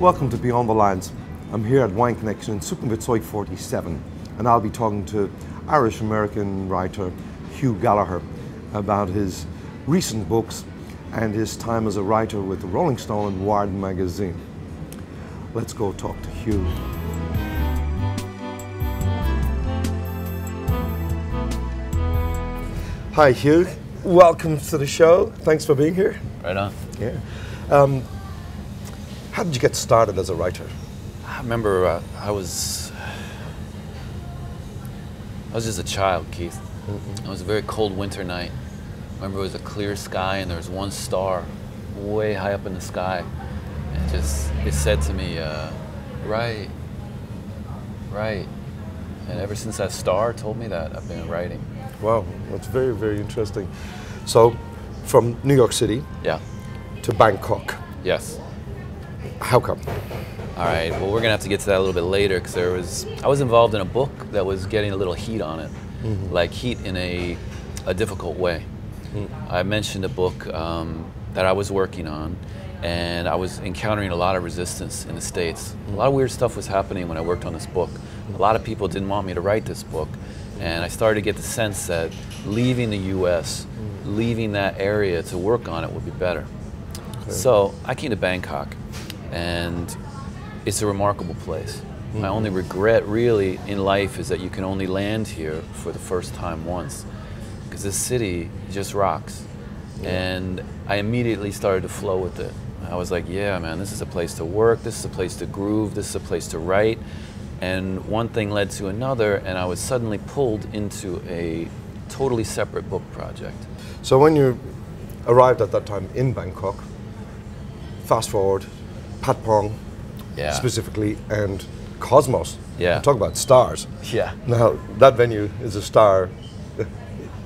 Welcome to Beyond the Lines. I'm here at Wine Connection in Sukhumvit 47, and I'll be talking to Irish-American writer Hugh Gallagher about his recent books and his time as a writer with the Rolling Stone and Wired magazine. Let's go talk to Hugh. Hi Hugh, welcome to the show. Thanks for being here. Right on. Yeah. How did you get started as a writer? I remember I was just a child, Keith. It was a very cold winter night. I remember it was a clear sky and there was one star way high up in the sky. And it said to me, write. And ever since that star told me that, I've been writing. Wow, that's very, very interesting. So, from New York City to Bangkok. Yes. How come? All right, well, we're going to have to get to that a little bit later because I was involved in a book that was getting a little heat on it, like heat in a difficult way. I mentioned a book that I was working on, and I was encountering a lot of resistance in the States. A lot of weird stuff was happening when I worked on this book. A lot of people didn't want me to write this book, and I started to get the sense that leaving the U.S., leaving that area to work on it would be better. Okay. So I came to Bangkok, and it's a remarkable place. My only regret really in life is that you can only land here for the first time once, because this city just rocks. And I immediately started to flow with it. I was like, yeah, man, this is a place to work, this is a place to groove, this is a place to write. And one thing led to another, and I was suddenly pulled into a totally separate book project. So when you arrived at that time in Bangkok, fast forward, Pat Pong specifically, and Cosmos. Talk about stars. Yeah. Now, that venue is a star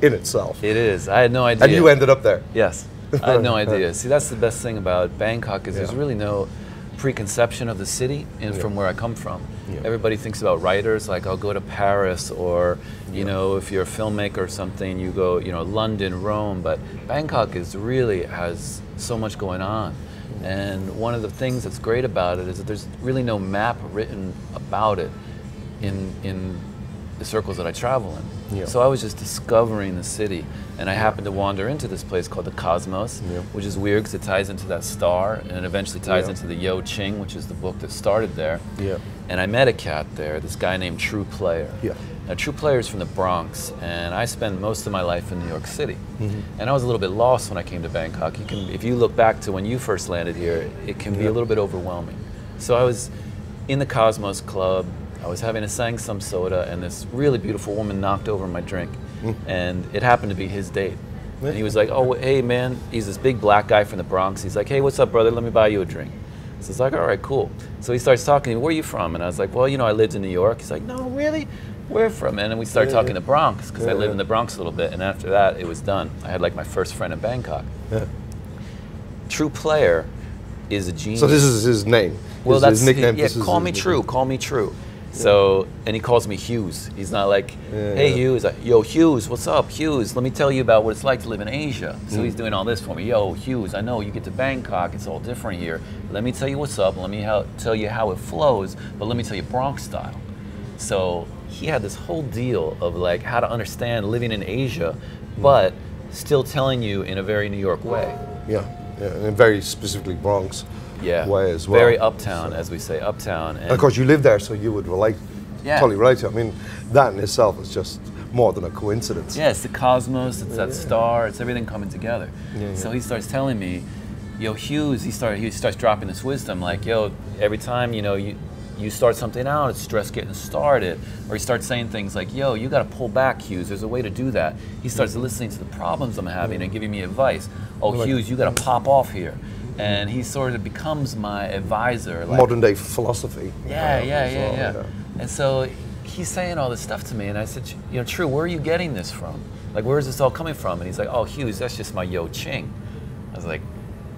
in itself. It is. I had no idea. And you ended up there. Yes. I had no idea. See, that's the best thing about Bangkok is there's really no preconception of the city from where I come from. Everybody thinks about writers like, I'll go to Paris, or you know, if you're a filmmaker or something, you go, you know, London, Rome, but Bangkok really has so much going on. And one of the things that's great about it is that there's really no map written about it in the circles that I travel in. So I was just discovering the city, and I happened to wander into this place called the Cosmos, which is weird because it ties into that star, and it eventually ties into the Yo Ching, which is the book that started there. And I met a cat there, this guy named True Player. Now, True Player is from the Bronx, and I spent most of my life in New York City. And I was a little bit lost when I came to Bangkok. If you look back to when you first landed here, it can be a little bit overwhelming. So I was in the Cosmos Club. I was having a sang some soda, and this really beautiful woman knocked over my drink, and it happened to be his date. And he was like, oh, hey man, he's this big black guy from the Bronx. He's like, hey, what's up, brother? Let me buy you a drink. So it's like, all right, cool. So he starts talking to me, where are you from? And I was like, well, you know, I lived in New York. He's like, no, really? Where from? And then we started talking the Bronx, because I lived in the Bronx a little bit, and after that, it was done. I had like my first friend in Bangkok. True Player is a genius. So this is his name? Well, that's his nickname? call me True, call me True. So, and he calls me Hughes. He's not like, hey Hughes, like, yo Hughes, what's up, Hughes? Let me tell you about what it's like to live in Asia. So he's doing all this for me. Yo Hughes, I know you get to Bangkok, it's all different here. Let me tell you what's up, let me tell you how it flows, but let me tell you Bronx style. So he had this whole deal of like how to understand living in Asia, but still telling you in a very New York way. And very specifically Bronx. Way as well. Very uptown, as we say, uptown. And of course, you live there, so you would relate, totally relate to it. I mean, that in itself is just more than a coincidence. Yeah, it's the cosmos, it's that star, it's everything coming together. So he starts telling me, yo, Hughes, he starts dropping this wisdom, like, yo, every time, you know, you start something out, it's stress getting started. Or he starts saying things like, yo, you got to pull back, Hughes, there's a way to do that. He starts listening to the problems I'm having and giving me advice. Oh, Hughes, you got to pop off here. And he sort of becomes my advisor. Like, modern day philosophy. And so he's saying all this stuff to me, and I said, you know, True, where are you getting this from? Like, where is this all coming from? And he's like, oh, Hughes, that's just my Yo Ching. I was like,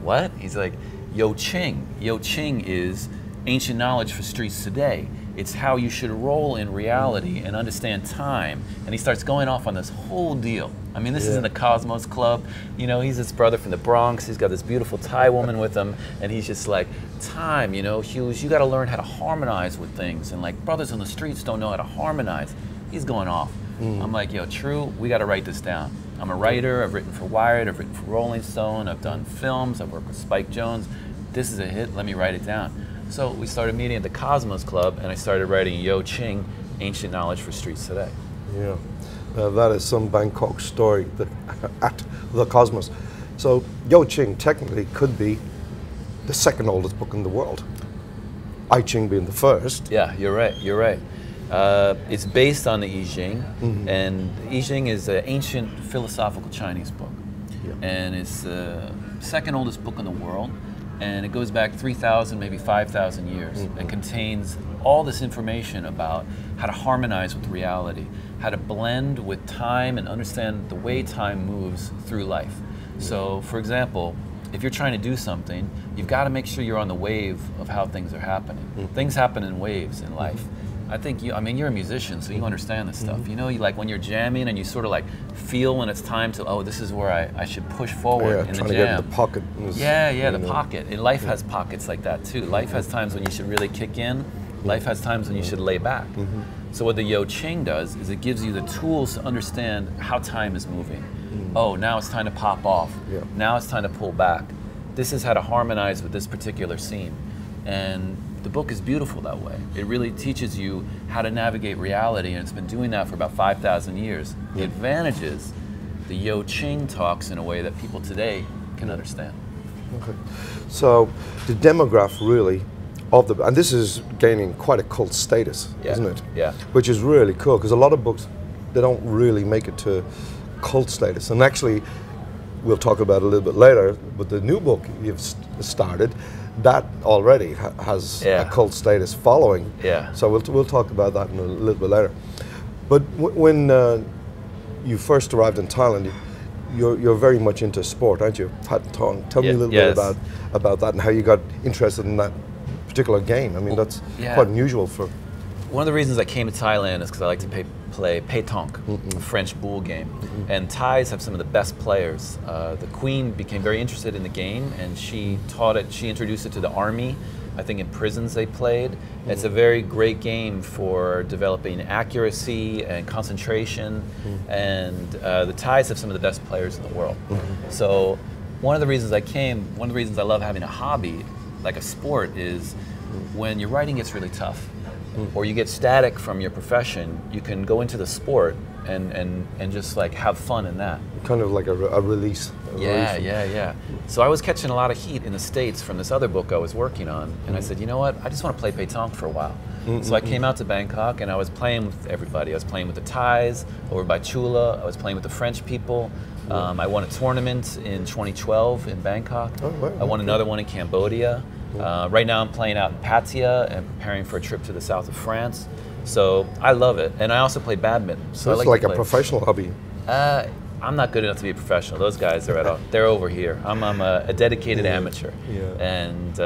what? He's like, Yo Ching. Yo Ching is ancient knowledge for streets today. It's how you should roll in reality and understand time. And he starts going off on this whole deal. I mean, this is in the Cosmos Club. You know, he's this brother from the Bronx. He's got this beautiful Thai woman with him. And he's just like, time, you know, Hughes, you got to learn how to harmonize with things. And like, brothers on the streets don't know how to harmonize. He's going off. I'm like, yo, True, we got to write this down. I'm a writer. I've written for Wired. I've written for Rolling Stone. I've done films. I've worked with Spike Jonze. This is a hit. Let me write it down. So we started meeting at the Cosmos Club, and I started writing Yo Ching, Ancient Knowledge for Streets Today. Yeah, that is some Bangkok story at the Cosmos. So Yo Ching technically could be the second oldest book in the world. I Ching being the first. Yeah, you're right. You're right. It's based on the I Ching, and I Ching is an ancient philosophical Chinese book, and it's the second oldest book in the world. And it goes back 3,000, maybe 5,000 years, and contains all this information about how to harmonize with reality, how to blend with time and understand the way time moves through life. So, for example, if you're trying to do something, you've got to make sure you're on the wave of how things are happening. Things happen in waves in life. I think I mean, you're a musician, so you understand this stuff. You know, you like when you're jamming and you sort of like feel when it's time to, oh, this is where I should push forward in the jam. Trying to get in the pocket. The pocket. And life has pockets like that too. Life has times when you should really kick in. Life has times when you should lay back. So what the Yo Ching does is it gives you the tools to understand how time is moving. Oh, now it's time to pop off. Now it's time to pull back. This is how to harmonize with this particular scene. And the book is beautiful that way. It really teaches you how to navigate reality, and it's been doing that for about 5,000 years. The advantages, the Yo Ching talks in a way that people today can understand. Okay. So the demographic really of the, and this is gaining quite a cult status, isn't it? Yeah. Which is really cool, because a lot of books, they don't really make it to cult status. And actually, we'll talk about it a little bit later, but the new book you've started, that already has a cult status following. So we'll talk about that in a little bit later. But when you first arrived in Thailand, you're very much into sport, aren't you? Patong. Tell me a little bit about that and how you got interested in that particular game. I mean, that's quite unusual for. One of the reasons I came to Thailand is because I like to play pétanque, a French boule game. And Thais have some of the best players. The Queen became very interested in the game, and she taught it, she introduced it to the army. I think in prisons they played. It's a very great game for developing accuracy and concentration. And the Thais have some of the best players in the world. So one of the reasons I came, one of the reasons I love having a hobby, like a sport, is when your writing gets really tough, or you get static from your profession, you can go into the sport and just like have fun in that. Kind of like a release. Yeah. So I was catching a lot of heat in the States from this other book I was working on, and I said, you know what, I just want to play pétanque for a while. So I came out to Bangkok and I was playing with everybody. I was playing with the Thais over by Chula. I was playing with the French people. I won a tournament in 2012 in Bangkok. I won another one in Cambodia. Right now I'm playing out in Pattaya and preparing for a trip to the south of France. So I love it. And I also play badminton. So it's like a professional hobby. I'm not good enough to be a professional. Those guys are they're over here. I'm a dedicated amateur. And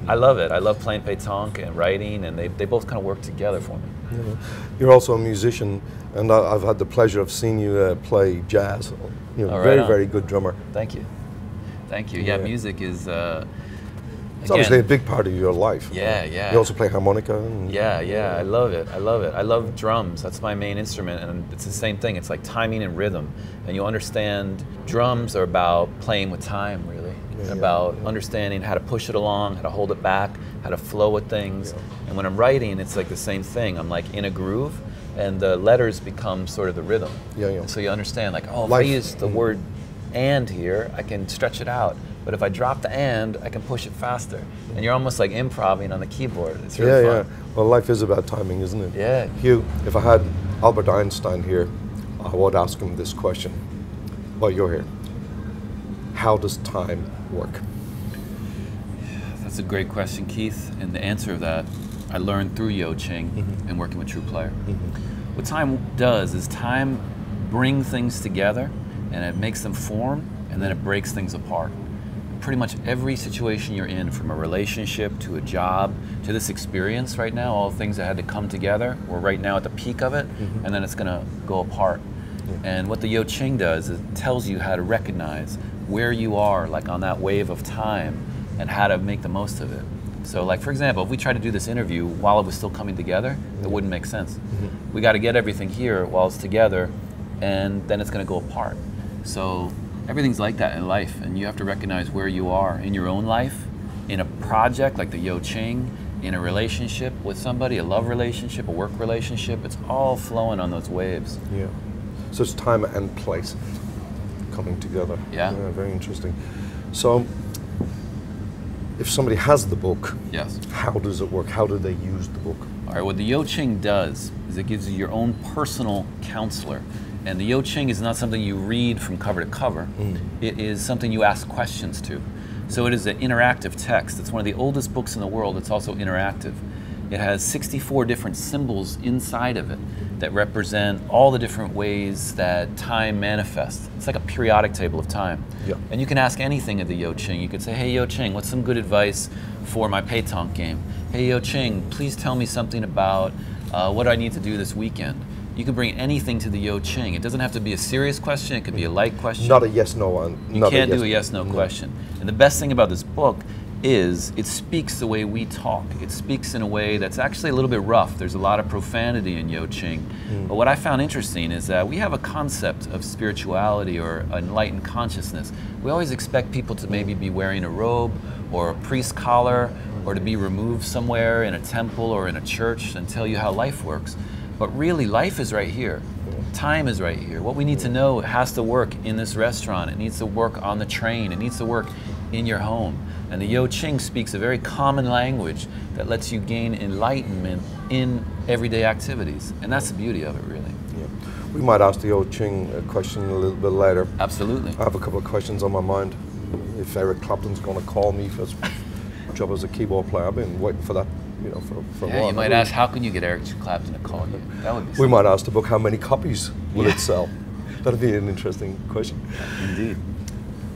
I love it. I love playing pétanque and writing, and they both kind of work together for me. You're also a musician, and I've had the pleasure of seeing you play jazz. You're a very good drummer. Thank you. Thank you. Yeah, music is... it's obviously a big part of your life. Yeah. You also play harmonica? Yeah, I love it. I love drums. That's my main instrument, and it's the same thing. It's like timing and rhythm. And you understand drums are about playing with time, really. About understanding how to push it along, how to hold it back, how to flow with things. And when I'm writing, it's like the same thing. I'm like in a groove, and the letters become sort of the rhythm. So you understand, like, oh, if I use the word "and" here, I can stretch it out. But if I drop the "and," I can push it faster. And you're almost like improvising on the keyboard. It's really fun. Well, life is about timing, isn't it? Yeah. Hugh, if I had Albert Einstein here, I would ask him this question. Well, you're here. How does time work? That's a great question, Keith. And the answer of that, I learned through Yo Ching and working with True Player. What time does is time brings things together, and it makes them form, and then it breaks things apart. The pretty much every situation you're in, from a relationship to a job to this experience right now, all things that had to come together. We're right now at the peak of it, and then it's going to go apart. And what the Yo Ching does is it tells you how to recognize where you are, like on that wave of time, and how to make the most of it. So, like, for example, if we tried to do this interview while it was still coming together, it wouldn't make sense. We got to get everything here while it's together, and then it's going to go apart. So everything's like that in life, and you have to recognize where you are in your own life, in a project like the Yo Ching, in a relationship with somebody, a love relationship, a work relationship. It's all flowing on those waves. Yeah. So it's time and place coming together. Yeah. Very interesting. So if somebody has the book, yes, how does it work? How do they use the book? All right, what the Yo Ching does is it gives you your own personal counselor. And the Yo Ching is not something you read from cover to cover. It is something you ask questions to. So it is an interactive text. It's one of the oldest books in the world. It's also interactive. It has 64 different symbols inside of it that represent all the different ways that time manifests. It's like a periodic table of time. Yeah. And you can ask anything of the Yo Ching. You could say, hey, Yo Ching, what's some good advice for my pétanque game? Hey, Yo Ching, please tell me something about what do I need to do this weekend? You can bring anything to the Yo Ching. It doesn't have to be a serious question. It could be a light question. Not a yes/no one. You can't do a yes/no question. And the best thing about this book is it speaks the way we talk. It speaks in a way that's actually a little bit rough. There's a lot of profanity in Yo Ching. But what I found interesting is that we have a concept of spirituality or enlightened consciousness. We always expect people to maybe be wearing a robe or a priest collar or to be removed somewhere in a temple or in a church and tell you how life works. But really, life is right here. Time is right here. What we need to know has to work in this restaurant. It needs to work on the train. It needs to work in your home. And the Yo Ching speaks a very common language that lets you gain enlightenment in everyday activities. And that's the beauty of it, really. Yeah. We might ask the Yo Ching a question a little bit later. Absolutely. I have a couple of questions on my mind. If Eric Clapton's going to call me for his job as a keyboard player, I've been waiting for that. You know, for a while. You might ask, how can you get Eric Clapton to call you? That would be We something. might ask the book, how many copies will it sell? That'd be an interesting question. Indeed.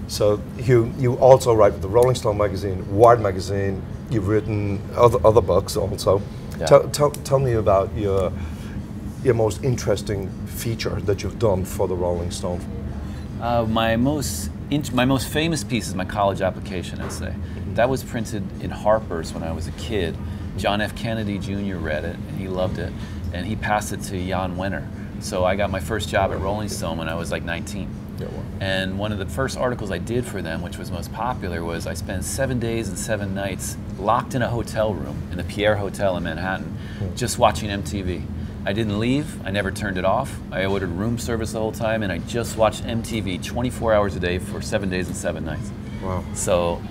So, Hugh, you also write for the Rolling Stone magazine, Wired magazine. You've written other books also. Yeah. Tell me about your most interesting feature that you've done for the Rolling Stone. My most famous piece is my college application essay. That was printed in Harper's when I was a kid. John F. Kennedy Jr. read it, and he loved it, and he passed it to Jan Wenner. So I got my first job at Rolling Stone when I was like 19. Yeah, wow. And one of the first articles I did for them, which was most popular, was I spent 7 days and 7 nights locked in a hotel room in the Pierre Hotel in Manhattan, just watching MTV. I didn't leave, I never turned it off. I ordered room service the whole time, and I just watched MTV 24 hours a day for 7 days and 7 nights. Wow. So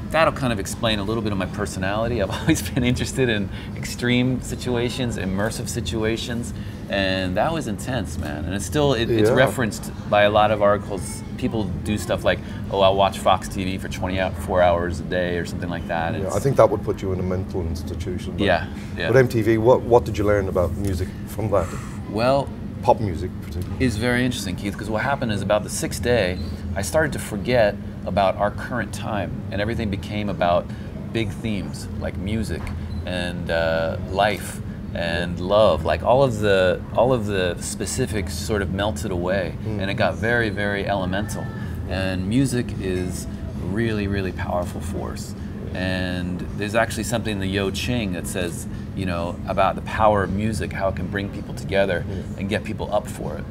that'll kind of explain a little bit of my personality. I've always been interested in extreme situations, immersive situations, and that was intense, man. And it's still, it's referenced by a lot of articles. People do stuff like, oh, I'll watch Fox TV for 24 hours a day or something like that. Yeah, I think that would put you in a mental institution. But, yeah. But MTV, what did you learn about music from that? Well, pop music particularly. Is very interesting, Keith, because what happened is about the 6th day, I started to forget about our current time, and everything became about big themes like music and life and love. Like all of the specifics sort of melted away, and it got very, very elemental. And music is a really, really powerful force. And there's actually something in the Yo Ching that says, you know, about the power of music, how it can bring people together and get people up for it.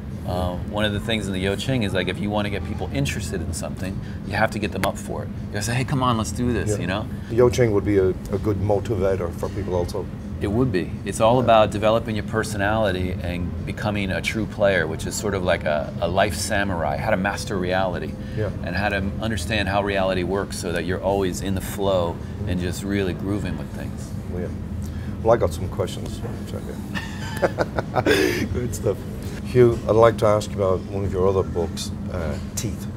One of the things in the Yo Ching is like, if you want to get people interested in something, you have to get them up for it. You have to say, hey, come on, let's do this, you know? The Yo Ching would be a good motivator for people also. It would be. It's all about developing your personality and becoming a true player, which is sort of like a life samurai, how to master reality and how to understand how reality works so that you're always in the flow and just really grooving with things. Yeah. Well, I got some questions. Good stuff. Hugh, I'd like to ask you about one of your other books, Teeth.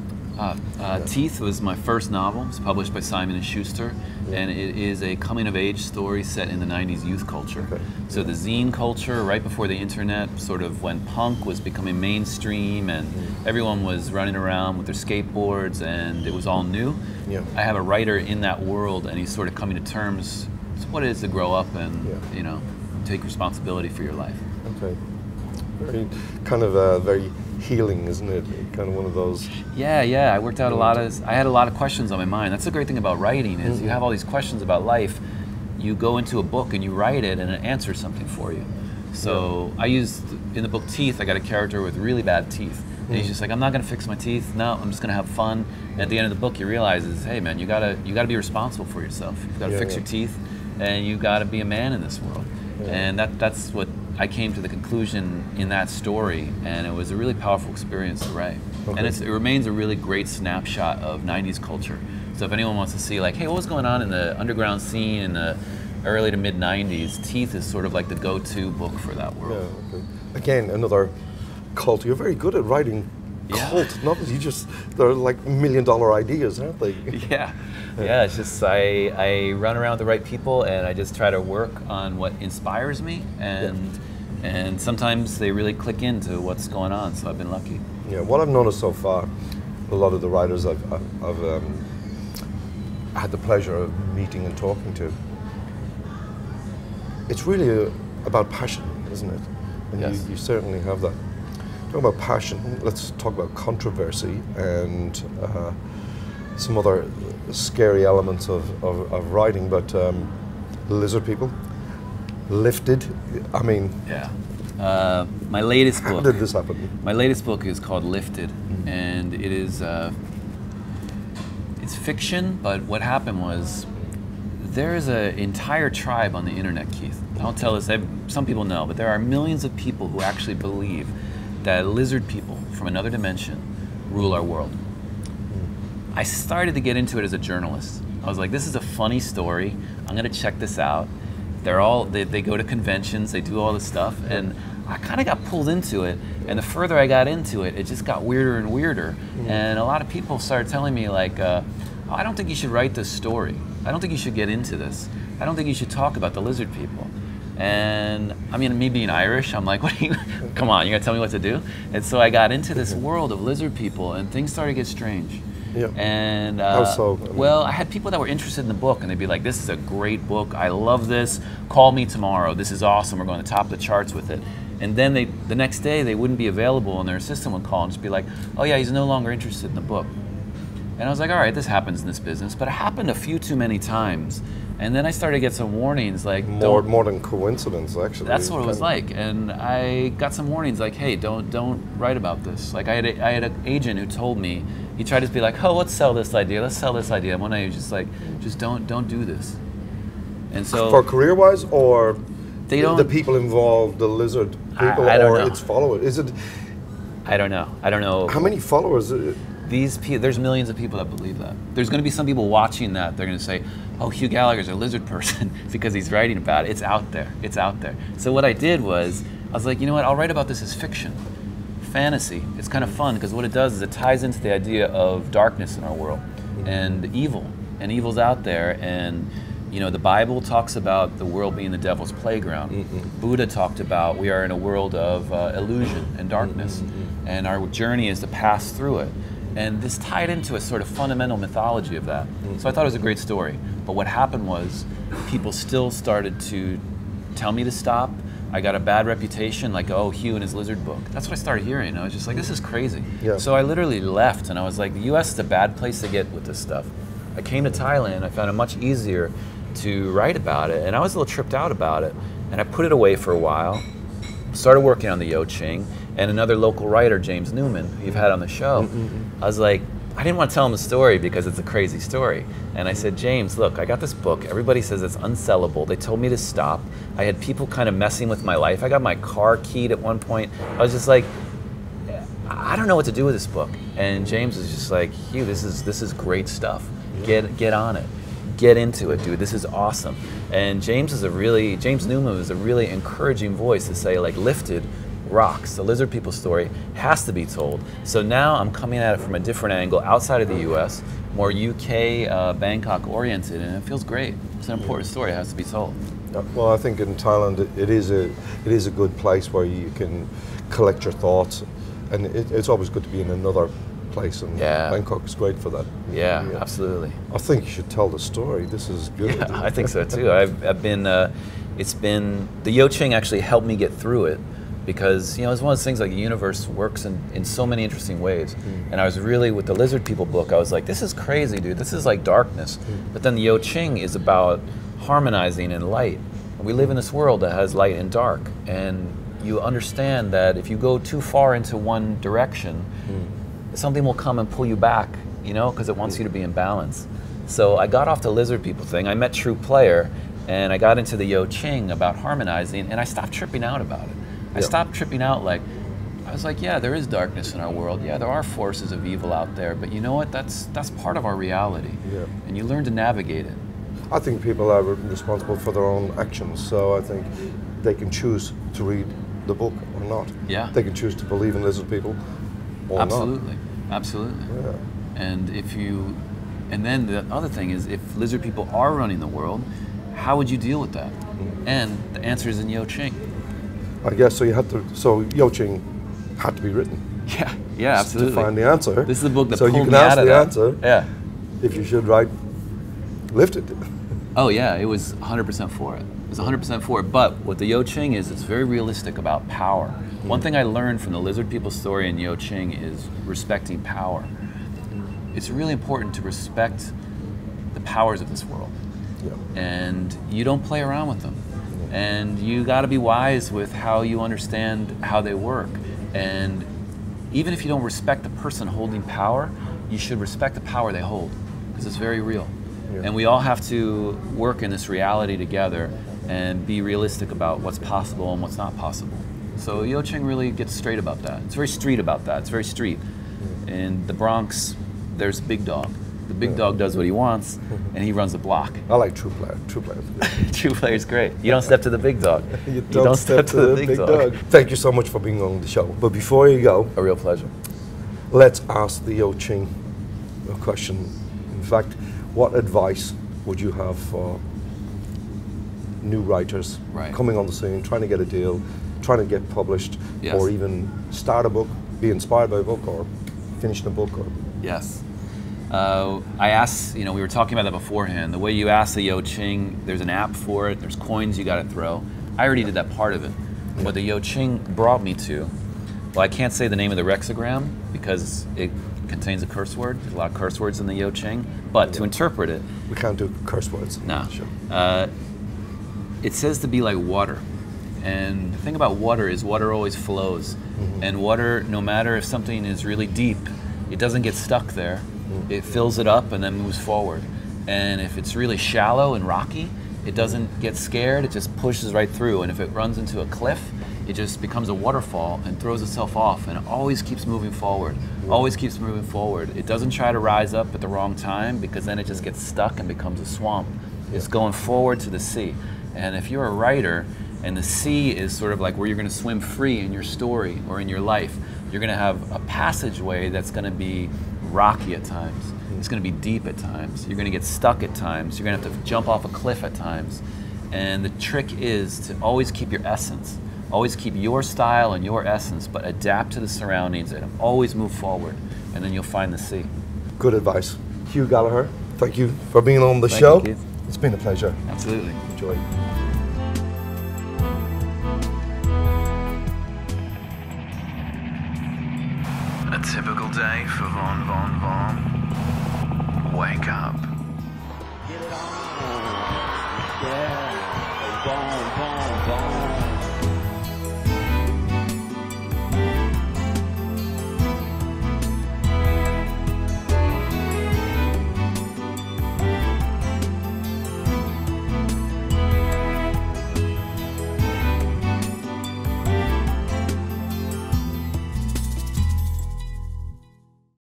Teeth was my first novel. It was published by Simon & Schuster, and it is a coming-of-age story set in the 90s youth culture. Okay. So the zine culture, right before the internet, sort of when punk was becoming mainstream and everyone was running around with their skateboards and it was all new. Yeah. I have a writer in that world, and he's sort of coming to terms with what it is to grow up and you know, take responsibility for your life. Okay. Very kind of very healing, isn't it? Kind of one of those. Yeah. I worked out I had a lot of questions on my mind. That's the great thing about writing is you have all these questions about life. You go into a book and you write it, and it answers something for you. So I used in the book Teeth. I got a character with really bad teeth, and he's just like, I'm not going to fix my teeth. No, I'm just going to have fun. And at the end of the book, you realize is, hey man, you gotta be responsible for yourself. You gotta fix your teeth, and you gotta be a man in this world. And that's what I came to the conclusion in that story, and it was a really powerful experience to write. Okay. And it remains a really great snapshot of 90s culture. So if anyone wants to see like, hey, what was going on in the underground scene in the early to mid 90s, Teeth is sort of like the go-to book for that world. Yeah, okay. Again, another cult. You're very good at writing cult novels. They're like $1 million ideas, aren't they? Yeah, it's just I run around with the right people, and I just try to work on what inspires me, and sometimes they really click into what's going on, so I've been lucky. Yeah, what I've noticed so far, a lot of the writers I've had the pleasure of meeting and talking to, it's really about passion, isn't it? And you certainly have that. Talking about passion, let's talk about controversy and some other scary elements of writing, but lizard people, lifted, I mean... Yeah. My latest book... How did this happen? My latest book is called Lifted, and it is... it's fiction, but what happened was there is an entire tribe on the internet, Keith. I don't tell this, some people know, but there are millions of people who actually believe that lizard people from another dimension rule our world. I started to get into it as a journalist. I was like, this is a funny story. I'm gonna check this out. They go to conventions, they do all this stuff, and I kind of got pulled into it. And the further I got into it, it just got weirder and weirder. And a lot of people started telling me like, oh, I don't think you should write this story. I don't think you should get into this. I don't think you should talk about the lizard people. And I mean, me being Irish, I'm like, what are you, come on, you're gonna tell me what to do? And so I got into this world of lizard people, and things started to get strange. Yeah. And how so? well, I had people that were interested in the book, and they'd be like, this is a great book, I love this, call me tomorrow, this is awesome, we're going to top the charts with it. And then the next day they wouldn't be available, and their assistant would call and just be like, oh yeah, he's no longer interested in the book. And I was like, all right, this happens in this business, but it happened a few too many times. And then I started to get some warnings like... More than coincidence, actually. That's what it was like. And I got some warnings like, hey, don't write about this. Like I had an agent who told me, he tried to be like, oh, let's sell this idea. And one day he was just like, just don't do this. And so... For career-wise, or the people involved, the lizard people, I don't know. Its followers? Is it... I don't know. How many followers? There's millions of people that believe that. There's going to be some people watching that. They're going to say, oh, Hugh Gallagher's a lizard person because he's writing about it. It's out there. It's out there. So what I did was, I was like, you know what? I'll write about this as fiction, fantasy. It's kind of fun because what it does is it ties into the idea of darkness in our world and evil. And evil's out there. And you know, the Bible talks about the world being the devil's playground. Buddha talked about we are in a world of illusion and darkness, and our journey is to pass through it. And this tied into a sort of fundamental mythology of that. So I thought it was a great story. But what happened was people still started to tell me to stop. I got a bad reputation, like, oh, Hugh and his lizard book. That's what I started hearing. I was just like, this is crazy. Yeah. So I literally left, and I was like, the US is a bad place to get with this stuff. I came to Thailand, I found it much easier to write about it, and I was a little tripped out about it. And I put it away for a while, started working on the Yo Ching, and another local writer, James Newman, who you've had on the show. I was like, I didn't want to tell him the story because it's a crazy story. And I said, James, look, I got this book. Everybody says it's unsellable. They told me to stop. I had people kind of messing with my life. I got my car keyed at one point. I was just like, I don't know what to do with this book. And James was just like, Hugh, this is great stuff. Get on it. Get into it, dude. This is awesome. And James Newman was a really encouraging voice to say, like, Lifted rocks. The lizard people story has to be told. So now I'm coming at it from a different angle outside of the US, more UK, Bangkok oriented, and it feels great. It's an important story, it has to be told. Well, I think in Thailand it is a good place where you can collect your thoughts, and it's always good to be in another place, and Bangkok is great for that. Yeah, absolutely. I think you should tell the story. This is good. Yeah, I think so too. I've been, it's been, the Yo Ching actually helped me get through it, because it's one of those things, like the universe works in so many interesting ways. And I was really, with the Lizard People book, I was like, this is crazy, dude. This is like darkness. But then the Yo Ching is about harmonizing and light. We live in this world that has light and dark, and you understand that if you go too far into one direction, something will come and pull you back, because it wants you to be in balance. So I got off the Lizard People thing. I met True Player, and I got into the Yo Ching about harmonizing, and I stopped tripping out about it. I stopped tripping out. Like, I was like, yeah, there is darkness in our world. Yeah, there are forces of evil out there, but you know what? That's part of our reality, and you learn to navigate it. I think people are responsible for their own actions, so I think they can choose to read the book or not. Yeah. They can choose to believe in lizard people or Absolutely. not. Absolutely. Yeah. And then the other thing is, if lizard people are running the world, how would you deal with that? And the answer is in Yo Ching. I guess so. So Yo Ching had to be written. Yeah, absolutely. To find the answer. This is the book that so pulled you can me ask out of the that. answer. Yeah. If you should write, lift it. Oh yeah, it was 100% for it. It was 100% for it. But what the Yo Ching is, it's very realistic about power. One thing I learned from the Lizard People story in Yo Ching is respecting power. It's really important to respect the powers of this world. And you don't play around with them. And you got to be wise with how you understand how they work. And even if you don't respect the person holding power, you should respect the power they hold, because it's very real. And we all have to work in this reality together and be realistic about what's possible and what's not possible. So Yo Ching really gets straight about that. It's very street about that. It's very street. In the Bronx, there's Big Dog. The big dog does what he wants, and he runs the block. I like True Player. True Player. True Player's great. You don't step to the big dog. You don't step to the big dog. Thank you so much for being on the show. But before you go, A real pleasure. let's ask the Yo Ching a question. In fact, what advice would you have for new writers coming on the scene, trying to get a deal, trying to get published, or even start a book, be inspired by a book, or finish a book? Or Yes. I asked, we were talking about that beforehand. The way you ask the Yo Ching, there's an app for it, there's coins you got to throw. I already did that part of it. What the Yo Ching brought me to, well, I can't say the name of the Rexagram because it contains a curse word. There's a lot of curse words in the Yo Ching, but to interpret it. We can't do curse words. No. Sure. It says to be like water. And the thing about water is water always flows. And water, no matter if something is really deep, it doesn't get stuck there. It fills it up and then moves forward. And if it's really shallow and rocky, it doesn't get scared, it just pushes right through. And if it runs into a cliff, it just becomes a waterfall and throws itself off, and it always keeps moving forward, always keeps moving forward. It doesn't try to rise up at the wrong time, because then it just gets stuck and becomes a swamp. It's going forward to the sea. And if you're a writer, and the sea is sort of like where you're going to swim free in your story or in your life, you're going to have a passageway that's going to be rocky at times. It's going to be deep at times. You're going to get stuck at times. You're going to have to jump off a cliff at times. And the trick is to always keep your essence. Always keep your style and your essence, but adapt to the surroundings and always move forward. And then you'll find the sea. Good advice. Hugh Gallagher, thank you for being on the show. Thank you, Keith. It's been a pleasure. Absolutely. Enjoy. A typical day for Von. Wake up. Get it on. Yeah.